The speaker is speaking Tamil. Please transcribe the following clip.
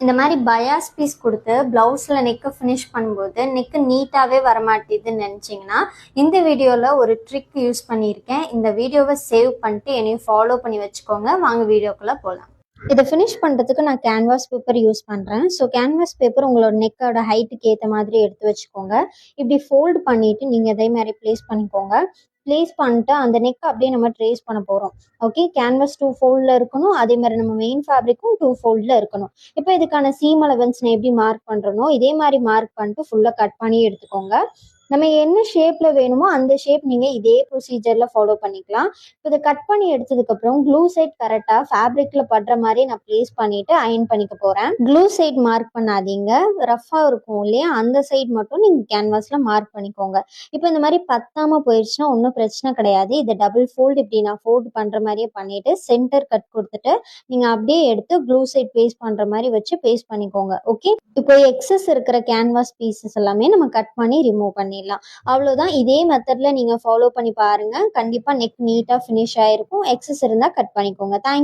இந்த மாதிரி பயாஸ் பீஸ் கொடுத்து பிளவுஸ்ல நெக்கு ஃபினிஷ் பண்ணும்போது நெக்கு நீட்டாவே வரமாட்டேதுன்னு நினைச்சீங்கன்னா இந்த வீடியோல ஒரு ட்ரிக் யூஸ் பண்ணியிருக்கேன். இந்த வீடியோவை சேவ் பண்ணிட்டு என்னையும் ஃபாலோ பண்ணி வச்சுக்கோங்க. வாங்க வீடியோக்குள்ள போகலாம். இதை ஃபினிஷ் பண்ணுறதுக்கு நான் கேன்வாஸ் பேப்பர் யூஸ் பண்ணுறேன். ஸோ கேன்வாஸ் பேப்பர் உங்களோட நெக்கோட ஹைட்டுக்கு ஏற்ற மாதிரி எடுத்து வச்சுக்கோங்க. இப்படி ஃபோல்டு பண்ணிவிட்டு நீங்கள் இதே மாதிரி ப்ளேஸ் பண்ணிக்கோங்க. ப்ளேஸ் பண்ணிட்டு அந்த நெக் அப்படியே நம்ம ட்ரேஸ் பண்ண போகிறோம். ஓகே, கேன்வாஸ் 2 ஃபோல்டில் இருக்கணும். அதே மாதிரி நம்ம மெயின் ஃபேப்ரிக்கும் 2 ஃபோல்டில் இருக்கணும். இப்போ இதுக்கான சீம் அலவன்ஸ் நான் எப்படி மார்க் பண்ணுறனோ இதே மாதிரி மார்க் பண்ணிட்டு ஃபுல்லாக கட் பண்ணி எடுத்துக்கோங்க. நம்ம என்ன ஷேப்ல வேணுமோ அந்த ஷேப் நீங்க இதே ப்ரொசீஜர்ல ஃபாலோ பண்ணிக்கலாம். இப்போ இதை கட் பண்ணி எடுத்ததுக்கு அப்புறம் க்ளூ சைட் கரெக்டா ஃபேப்ரிக்ல படுற மாதிரி நான் பிளேஸ் பண்ணிட்டு அயன் பண்ணிக்க போறேன். க்ளூ சைட் மார்க் பண்ணாதீங்க, ரஃபா இருக்கும் இல்லையா, அந்த சைட் மட்டும் நீங்க கேன்வாஸ்ல மார்க் பண்ணிக்கோங்க. இப்போ இந்த மாதிரி பத்தாம போயிடுச்சுன்னா ஒன்றும் பிரச்சனை கிடையாது. இதை டபுள் ஃபோல்டு இப்படி நான் ஃபோல்டு பண்ற மாதிரியே பண்ணிட்டு சென்டர் கட் கொடுத்துட்டு நீங்க அப்படியே எடுத்து க்ளூ சைட் பேஸ்ட் பண்ற மாதிரி வச்சு பேஸ்ட் பண்ணிக்கோங்க. ஓகே, இப்போ எக்ஸஸ் இருக்கிற கேன்வாஸ் பீசஸ் எல்லாமே நம்ம கட் பண்ணி ரிமூவ் பண்ணிடலாம். அவ்வளவுதான். இதே மெத்தட்ல நீங்க ஃபாலோ பண்ணி பாருங்க. கண்டிப்பா நெக் நீட்டா ஃபினிஷ் ஆயிருக்கும். எக்ஸஸ் இருந்தா கட் பண்ணிக்கோங்க. தேங்க்யூ.